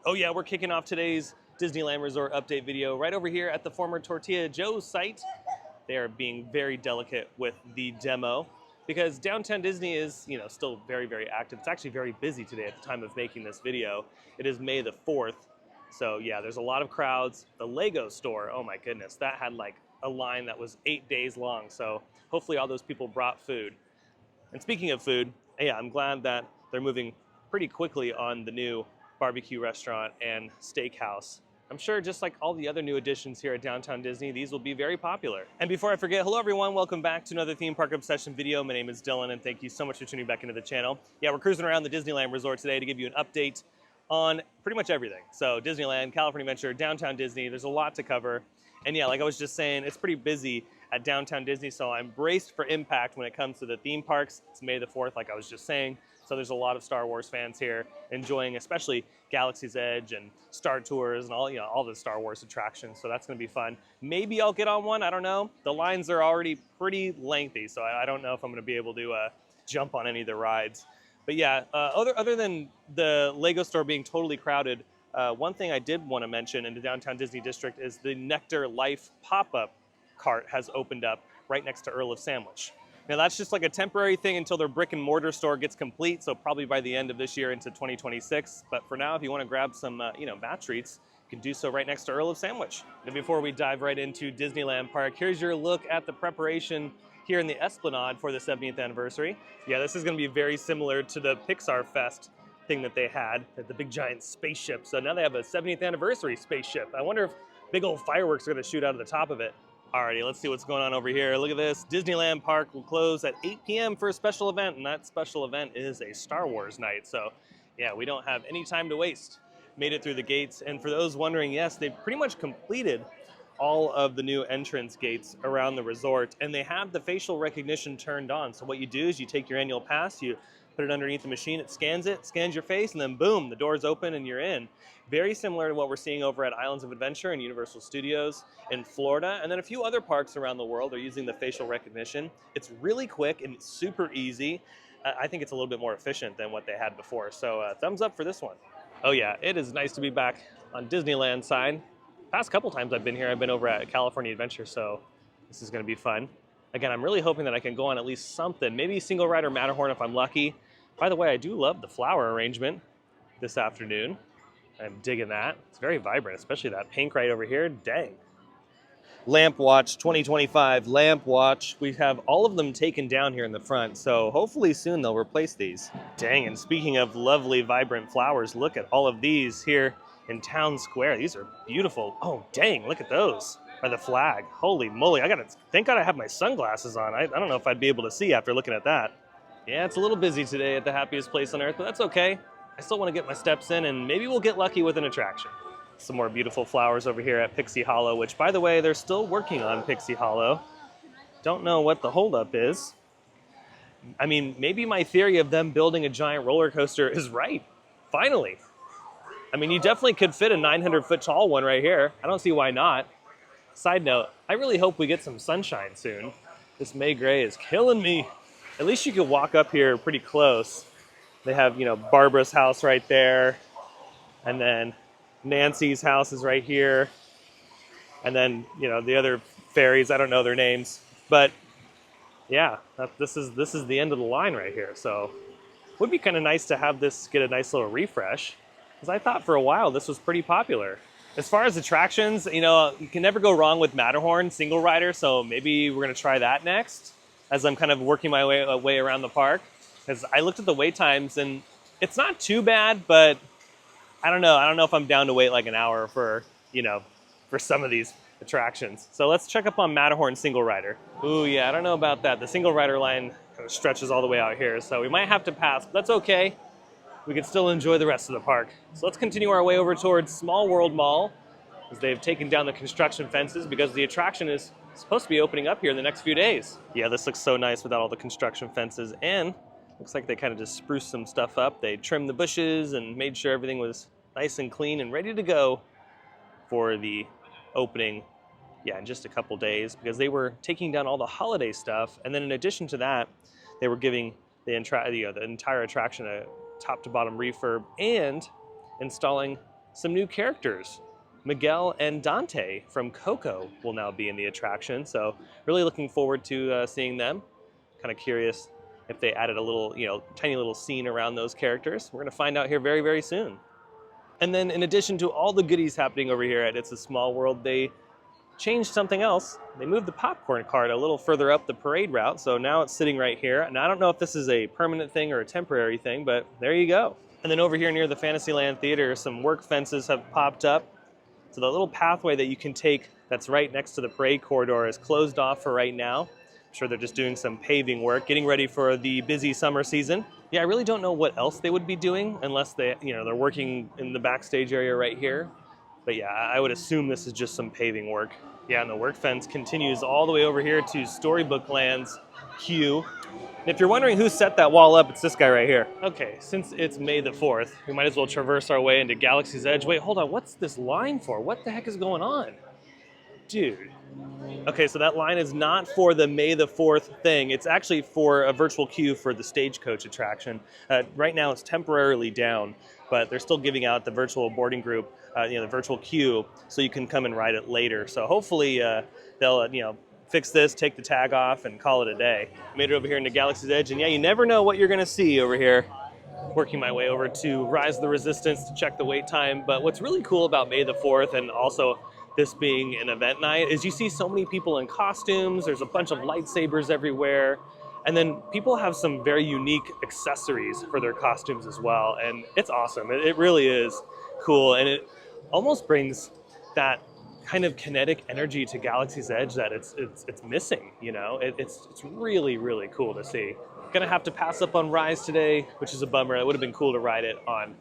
Oh yeah, we're kicking off today's Disneyland Resort update video right over here at the former Tortilla Joe's site. They are being very delicate with the demo because downtown Disney is, still very, very active. It's actually very busy today at the time of making this video. It is May the 4th. So yeah, there's a lot of crowds. The Lego store, oh my goodness, that had like a line that was 8 days long. So hopefully all those people brought food. And speaking of food, yeah, I'm glad that they're moving pretty quickly on the new barbecue restaurant and steakhouse. I'm sure just like all the other new additions here at Downtown Disney, these will be very popular. And before I forget, hello everyone, welcome back to another theme park obsession video. My name is Dylan and thank you so much for tuning back into the channel. Yeah, we're cruising around the Disneyland Resort today to give you an update on pretty much everything. So Disneyland, California Adventure, Downtown Disney, there's a lot to cover. And yeah, like I was just saying, it's pretty busy at Downtown Disney, so I'm braced for impact when it comes to the theme parks. It's May the 4th, like I was just saying. So there's a lot of Star Wars fans here enjoying especially Galaxy's Edge and Star Tours and all the Star Wars attractions. So that's gonna be fun. Maybe I'll get on one, I don't know. The lines are already pretty lengthy, so I don't know if I'm gonna be able to jump on any of the rides. But yeah, other than the Lego store being totally crowded, one thing I did wanna mention in the Downtown Disney District is the Nectar Life pop-up cart has opened up right next to Earl of Sandwich. Now that's just like a temporary thing until their brick and mortar store gets complete, so probably by the end of this year into 2026. But for now, if you want to grab some, bat treats, you can do so right next to Earl of Sandwich. And before we dive right into Disneyland Park, here's your look at the preparation here in the Esplanade for the 70th anniversary. Yeah, this is going to be very similar to the Pixar Fest thing that they had at the big giant spaceship. So now they have a 70th anniversary spaceship. I wonder if big old fireworks are going to shoot out of the top of it. Alrighty, let's see what's going on over here. Look at this. Disneyland Park will close at 8 p.m. for a special event, and that special event is a Star Wars night. So yeah, we don't have any time to waste. Made it through the gates, and for those wondering, yes, they've pretty much completed all of the new entrance gates around the resort, and they have the facial recognition turned on. So what you do is you take your annual pass, you put it underneath the machine, it, scans your face, and then boom, the doors open and you're in. Very similar to what we're seeing over at Islands of Adventure and Universal Studios in Florida. And then a few other parks around the world are using the facial recognition. It's really quick and super easy. I think it's a little bit more efficient than what they had before. So thumbs up for this one. Oh yeah, it is nice to be back on Disneyland side. Past couple times I've been here, I've been over at California Adventure, so this is gonna be fun. Again, I'm really hoping that I can go on at least something, maybe single rider Matterhorn if I'm lucky. By the way, I do love the flower arrangement this afternoon. I'm digging that. It's very vibrant, especially that pink right over here. Dang. Lamp Watch 2025, Lamp Watch. We have all of them taken down here in the front, so hopefully soon they'll replace these. Dang, and speaking of lovely, vibrant flowers, look at all of these here in Town Square. These are beautiful. Oh, dang, look at those. By the flag. Holy moly, thank God I have my sunglasses on. I don't know if I'd be able to see after looking at that. Yeah, it's a little busy today at the happiest place on earth, but that's okay. I still want to get my steps in, and maybe we'll get lucky with an attraction. Some more beautiful flowers over here at Pixie Hollow, which, by the way, they're still working on Pixie Hollow. Don't know what the holdup is. I mean, maybe my theory of them building a giant roller coaster is right. Finally. I mean, you definitely could fit a 900-foot tall one right here. I don't see why not. Side note, I really hope we get some sunshine soon. This May gray is killing me. At least you could walk up here pretty close. They have, Barbara's house right there. And then Nancy's house is right here. And then, the other fairies, I don't know their names. But yeah, this is the end of the line right here. So it would be kind of nice to have this get a nice little refresh. Because I thought for a while this was pretty popular. As far as attractions, you can never go wrong with Matterhorn single rider. So maybe we're going to try that next as I'm kind of working my way around the park. Because I looked at the wait times and it's not too bad, but I don't know. I don't know if I'm down to wait like an hour for some of these attractions. So let's check up on Matterhorn single rider. Ooh, yeah, I don't know about that. The single rider line kind of stretches all the way out here, so we might have to pass, but that's okay. We can still enjoy the rest of the park. So let's continue our way over towards Small World Mall, as they've taken down the construction fences because the attraction is supposed to be opening up here in the next few days. Yeah, this looks so nice without all the construction fences, and looks like they kind of just spruced some stuff up. They trimmed the bushes and made sure everything was nice and clean and ready to go for the opening, in just a couple days, because they were taking down all the holiday stuff. And then in addition to that, they were giving the entire attraction a top to bottom refurb and installing some new characters. Miguel and Dante from Coco will now be in the attraction, so really looking forward to seeing them. Kind of curious if they added a little, tiny little scene around those characters. We're gonna find out here very, very soon. And then in addition to all the goodies happening over here at It's a Small World, they changed something else. They moved the popcorn cart a little further up the parade route, so now it's sitting right here. And I don't know if this is a permanent thing or a temporary thing, but there you go. And then over here near the Fantasyland Theater, some work fences have popped up. So the little pathway that you can take that's right next to the parade corridor is closed off for right now. I'm sure they're just doing some paving work, getting ready for the busy summer season. Yeah, I really don't know what else they would be doing unless they're working in the backstage area right here. But yeah, I would assume this is just some paving work. Yeah, and the work fence continues all the way over here to Storybook Land's queue. And if you're wondering who set that wall up, it's this guy right here. Okay, since it's May the 4th, we might as well traverse our way into Galaxy's Edge. Wait, hold on, what's this line for? What the heck is going on? Dude. Okay, so that line is not for the May the 4th thing. It's actually for a virtual queue for the Stagecoach attraction. Right now it's temporarily down, but they're still giving out the virtual boarding group, the virtual queue, so you can come and ride it later. So hopefully they'll, fix this, take the tag off, and call it a day. Made it over here into Galaxy's Edge, and yeah, you never know what you're gonna see over here. Working my way over to Rise of the Resistance to check the wait time. But what's really cool about May the 4th, and also this being an event night, is you see so many people in costumes. There's a bunch of lightsabers everywhere. And then people have some very unique accessories for their costumes as well. And it's awesome. It really is cool. And it almost brings that kind of kinetic energy to Galaxy's Edge that it's missing, It's really, really cool to see. Gonna have to pass up on Rise today, which is a bummer. It would have been cool to ride it on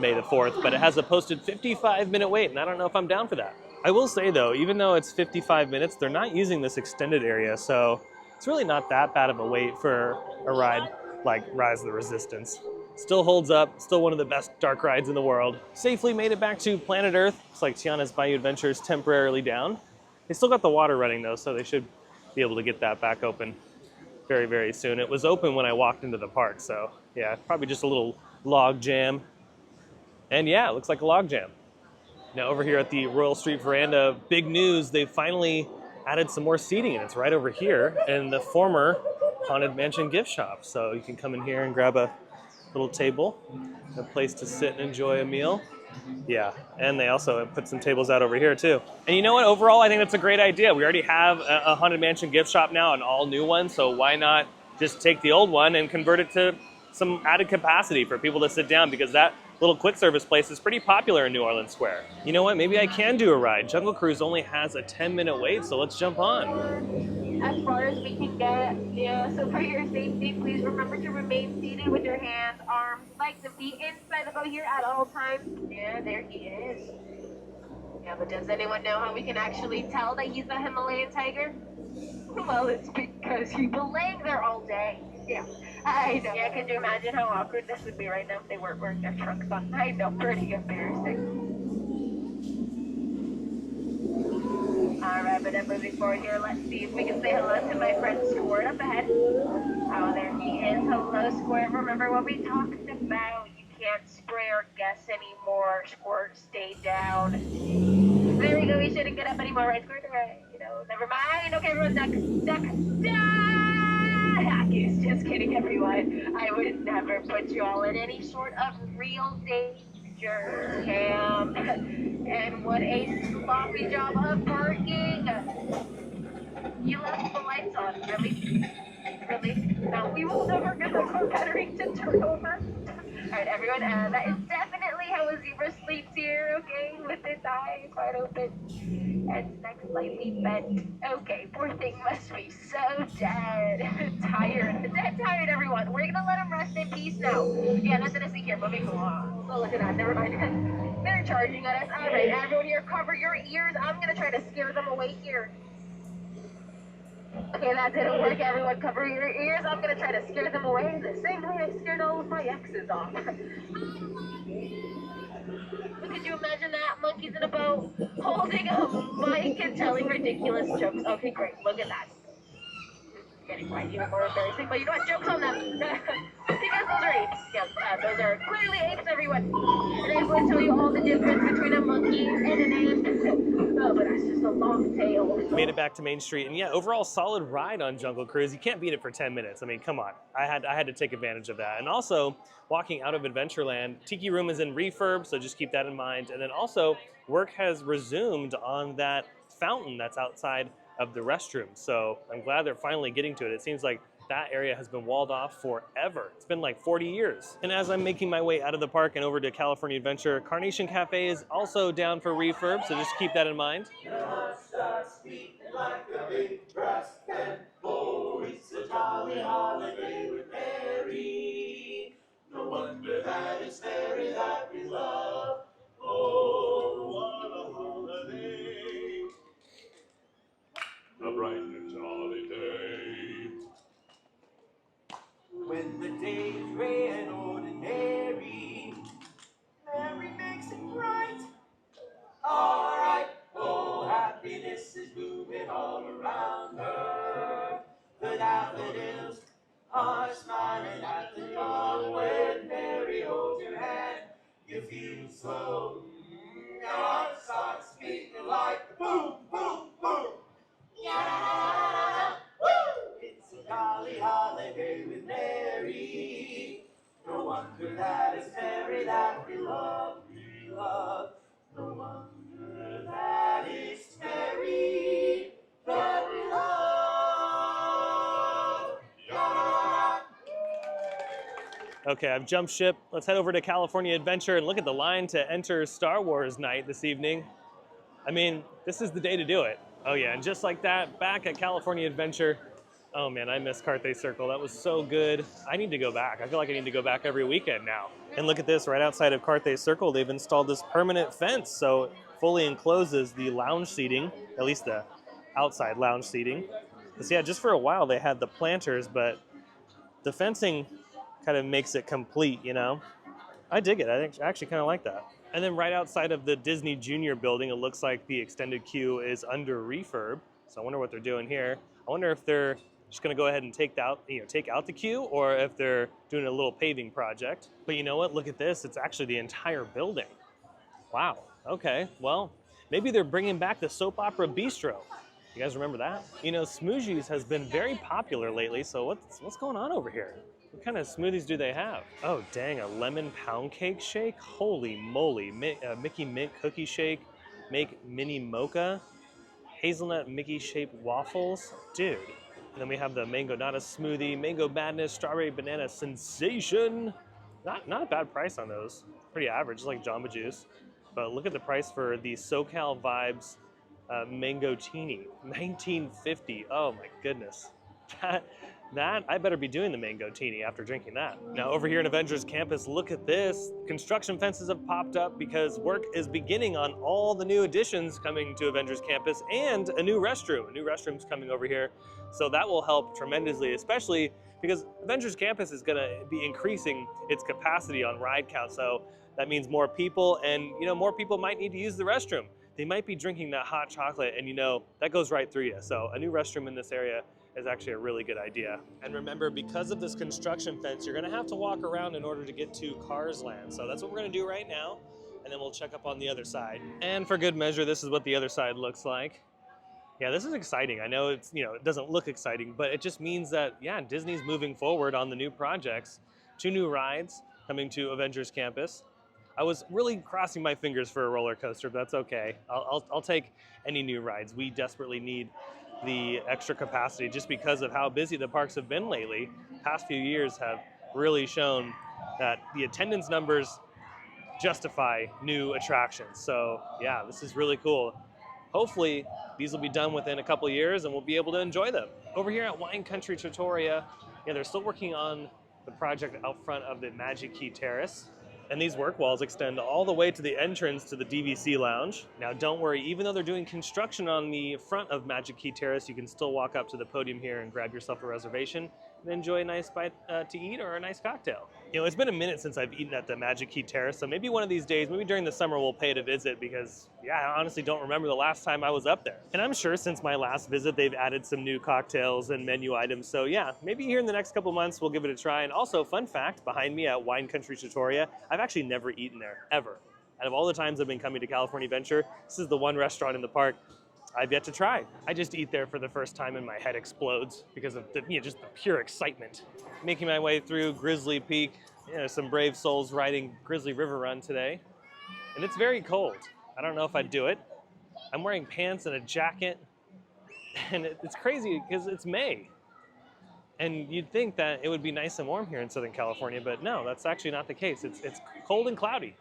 May the 4th, but it has a posted 55-minute wait, and I don't know if I'm down for that. I will say though, even though it's 55 minutes, they're not using this extended area, so it's really not that bad of a wait for a ride like Rise of the Resistance. Still holds up, still one of the best dark rides in the world. Safely made it back to Planet Earth. Looks like Tiana's Bayou Adventure is temporarily down. They still got the water running though, so they should be able to get that back open very, very soon. It was open when I walked into the park, so yeah, probably just a little log jam. And yeah, it looks like a log jam. Now over here at the Royal Street Veranda, big news, they finally added some more seating, and it's right over here in the former Haunted Mansion gift shop. So you can come in here and grab a little table, a place to sit and enjoy a meal. Yeah, and they also put some tables out over here too. And you know what, overall I think that's a great idea. We already have a Haunted Mansion gift shop now, an all new one, so why not just take the old one and convert it to some added capacity for people to sit down, because that little quick service place is pretty popular in New Orleans Square. You know what, maybe I can do a ride. Jungle Cruise only has a 10-minute wait, so let's jump on. As far as we can get, yeah, so for your safety, please remember to remain seated with your hands, arms, legs, and feet inside the boat here at all times. Yeah, there he is. Yeah, but does anyone know how we can actually tell that he's the Himalayan tiger? Well, it's because he's been laying there all day. Yeah, I know. Yeah, could you imagine how awkward this would be right now if they weren't wearing their trunks on? I know, pretty embarrassing. Alright, but then moving forward here, let's see if we can say hello to my friend Squirt up ahead. Oh, there he is. Hello, Squirt. Remember what we talked about? You can't spray or guess anymore. Squirt, stay down. There we go. We shouldn't get up anymore, right, Squirt? Alright, never mind. Okay, everyone, duck. Just kidding, everyone. I would never put you all in any sort of real danger, Cam. And what a sloppy job of parking. You left the lights on, really? Really? No, we will never get the car battery to turn over. Alright, everyone, that is definitely how a zebra sleeps here, okay? With its eyes wide open and neck slightly bent. Okay, poor thing must be so dead. Tired, everyone. We're gonna let him rest in peace now. Yeah, nothing to see here. Moving along. Oh, look at that. Never mind. They're charging at us. Alright, everyone here, cover your ears. I'm gonna try to scare them away here. Okay, that didn't work. Everyone, cover your ears. I'm gonna try to scare them away the same way I scared all of my exes off. Could you imagine that? Monkeys in a boat, holding a mic and telling ridiculous jokes. Okay, great. Look at that. getting right, even more embarrassing. But you know what? Jokes on them. Because those are apes. Yes, those are clearly apes, everyone. And I would tell you all the difference between a monkey and an ape. Oh, but that's just a long tail. Made it back to Main Street, and yeah, overall solid ride on Jungle Cruise. You can't beat it for 10 minutes. I mean, come on. I had to take advantage of that. And also, walking out of Adventureland, Tiki Room is in refurb, so just keep that in mind. And then also, work has resumed on that fountain that's outside of the restroom. So I'm glad they're finally getting to it. It seems like that area has been walled off forever. It's been like 40 years. And as I'm making my way out of the park and over to California Adventure, Carnation Cafe is also down for refurb, so just keep that in mind. It's a jolly holiday with Mary. No wonder that it's Mary that we love. Oh, what a holiday. A bright and jolly day. When the day is gray and ordinary, Mary makes it bright. All right, oh, happiness is blooming all around her. The daffodils are smiling at the dawn. When Mary holds your hand, you feel so. Your heart starts beating like boom, boom, boom. Yeah, woo! It's a jolly holiday with Mary. No wonder that it's Mary that we love, we love. No wonder that it's Mary that we love. Okay, I've jumped ship. Let's head over to California Adventure and look at the line to enter Star Wars night this evening. I mean, this is the day to do it. Oh yeah, and just like that, back at California Adventure. Oh man, I miss Carthay Circle. That was so good. I need to go back. I feel like I need to go back every weekend now. And look at this, right outside of Carthay Circle, they've installed this permanent fence, so it fully encloses the lounge seating, at least the outside lounge seating. Because yeah, just for a while they had the planters, but the fencing kind of makes it complete, you know? I dig it. I actually kind of like that. And then right outside of the Disney Junior building, it looks like the extended queue is under refurb. So I wonder what they're doing here. I wonder if they're just going to go ahead and take out the queue, or if they're doing a little paving project. But you know what? Look at this. It's actually the entire building. Wow. Okay. Well, maybe they're bringing back the soap opera bistro. You guys remember that? You know, Smoothies has been very popular lately. So what's going on over here? What kind of smoothies do they have? Oh, dang, a lemon pound cake shake? Holy moly. Mickey Mint cookie shake. Make mini mocha. Hazelnut Mickey shaped waffles. Dude. And then we have the mango nata smoothie, mango madness, strawberry banana sensation. Not a bad price on those. Pretty average, just like Jamba Juice. But look at the price for the SoCal Vibes mango teeny. $19.50. Oh my goodness. That, I better be doing the mango teeny after drinking that. Now over here in Avengers Campus, look at this. Construction fences have popped up because work is beginning on all the new additions coming to Avengers Campus, and a new restroom. A new restroom's coming over here. So that will help tremendously, especially because Avengers Campus is gonna be increasing its capacity on ride count. So that means more people, and you know, more people might need to use the restroom. They might be drinking that hot chocolate, and you know, that goes right through you. So a new restroom in this area is actually a really good idea. And remember, because of this construction fence, you're gonna have to walk around in order to get to Cars Land. So that's what we're gonna do right now, and then we'll check up on the other side. And for good measure, this is what the other side looks like. Yeah, this is exciting. I know it's, you know, it doesn't look exciting, but it just means that, yeah, Disney's moving forward on the new projects. 2 new rides coming to Avengers Campus. I was really crossing my fingers for a roller coaster, but that's okay. I'll take any new rides. We desperately need the extra capacity just because of how busy the parks have been lately. Past few years have really shown that the attendance numbers justify new attractions. So yeah, this is really cool. Hopefully these will be done within a couple years and we'll be able to enjoy them. Over here at Wine Country Trattoria, yeah, they're still working on the project out front of the Magic Key Terrace. And these work walls extend all the way to the entrance to the DVC Lounge. Now don't worry, even though they're doing construction on the front of Magic Key Terrace, you can still walk up to the podium here and grab yourself a reservation. and enjoy a nice bite to eat or a nice cocktail. You know, it's been a minute since I've eaten at the Magic Key Terrace, so maybe one of these days, maybe during the summer, we'll pay it a visit because, yeah, I honestly don't remember the last time I was up there. And I'm sure since my last visit, they've added some new cocktails and menu items. So yeah, maybe here in the next couple months, we'll give it a try. And also, fun fact, behind me at Wine Country Trattoria, I've actually never eaten there, ever. Out of all the times I've been coming to California Adventure, this is the one restaurant in the park I've yet to try. I just eat there for the first time and my head explodes because of the, just the pure excitement. Making my way through Grizzly Peak, some brave souls riding Grizzly River Run today. And it's very cold. I don't know if I'd do it. I'm wearing pants and a jacket. And it's crazy because it's May. And you'd think that it would be nice and warm here in Southern California, but no, that's actually not the case. It's cold and cloudy.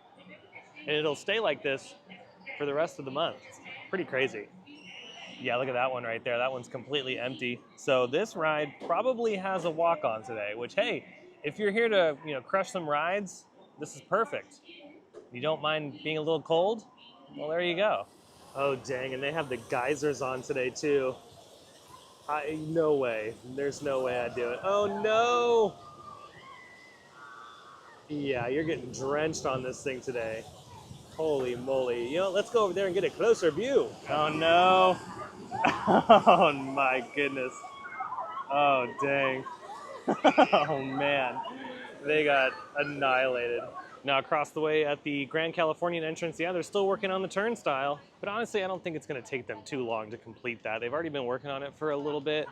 And it'll stay like this for the rest of the month. It's pretty crazy. Yeah, look at that one right there. That one's completely empty. So this ride probably has a walk-on today, which, hey, if you're here to, crush some rides, this is perfect. You don't mind being a little cold? Well, there you go. Oh, dang, and they have the geysers on today, too. No way. There's no way I'd do it. Oh, no! Yeah, you're getting drenched on this thing today. Holy moly. Let's go over there and get a closer view. Oh, no. Oh, my goodness. Oh, dang. Oh, man. They got annihilated. Now, across the way at the Grand Californian entrance, yeah, they're still working on the turnstile. But honestly, I don't think it's going to take them too long to complete that. They've already been working on it for a little bit.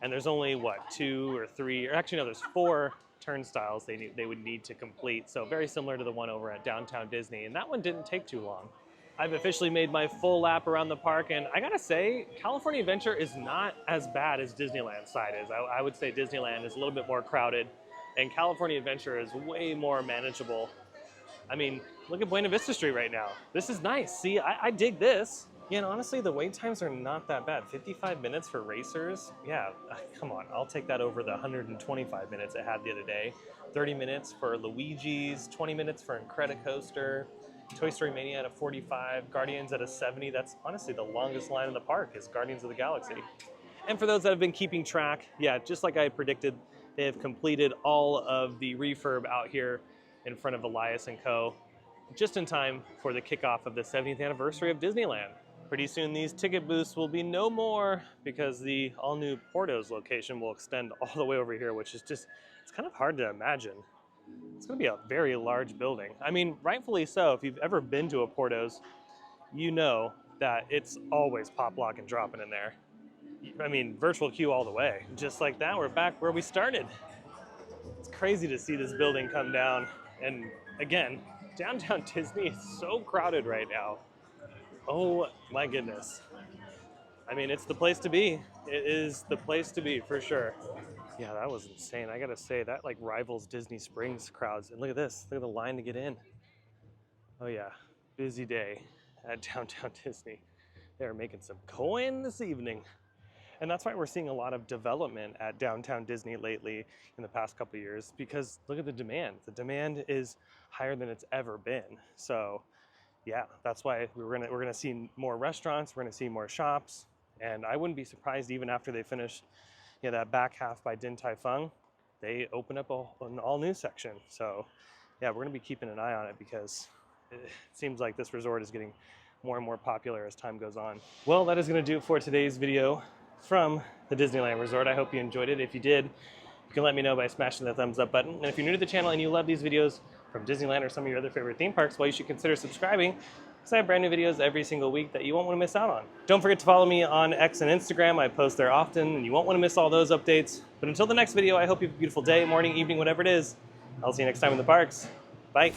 And there's only, what, 2 or 3, or actually, no, there's 4 turnstiles they would need to complete. So very similar to the one over at Downtown Disney. And that one didn't take too long. I've officially made my full lap around the park, and I gotta say, California Adventure is not as bad as Disneyland side is. I would say Disneyland is a little bit more crowded, and California Adventure is way more manageable. I mean, look at Buena Vista Street right now. This is nice. See, I dig this. Yeah, and honestly, the wait times are not that bad. 55 minutes for racers? Yeah, come on. I'll take that over the 125 minutes it had the other day. 30 minutes for Luigi's, 20 minutes for Incredicoaster. Toy Story Mania at a 45, Guardians at a 70. That's honestly the longest line in the park is Guardians of the Galaxy. And for those that have been keeping track, yeah, just like I had predicted, they have completed all of the refurb out here in front of Elias & Co. just in time for the kickoff of the 70th anniversary of Disneyland. Pretty soon these ticket booths will be no more because the all-new Porto's location will extend all the way over here, which is just, it's kind of hard to imagine. It's going to be a very large building. I mean, rightfully so. If you've ever been to a Porto's, you know that it's always pop, lock, and dropping in there. I mean, virtual queue all the way. Just like that, we're back where we started. It's crazy to see this building come down. And again, Downtown Disney is so crowded right now. Oh my goodness. I mean, it's the place to be. It is the place to be for sure. Yeah, that was insane. I gotta say, that like rivals Disney Springs crowds. And look at this, look at the line to get in. Oh yeah, busy day at Downtown Disney. They're making some coin this evening. And that's why we're seeing a lot of development at Downtown Disney lately in the past couple of years, because look at the demand. The demand is higher than it's ever been. So yeah, that's why we're gonna see more restaurants, we're gonna see more shops, and I wouldn't be surprised even after they finish that back half by Din Tai Fung, they open up an all-new section. So yeah, we're gonna be keeping an eye on it because it seems like this resort is getting more and more popular as time goes on. Well, that is gonna do it for today's video from the Disneyland Resort. I hope you enjoyed it. If you did, you can let me know by smashing the thumbs up button. And if you're new to the channel and you love these videos from Disneyland or some of your other favorite theme parks, well, you should consider subscribing because I have brand new videos every single week that you won't want to miss out on. Don't forget to follow me on X and Instagram. I post there often and you won't want to miss all those updates. But until the next video, I hope you have a beautiful day, morning, evening, whatever it is. I'll see you next time in the parks. Bye.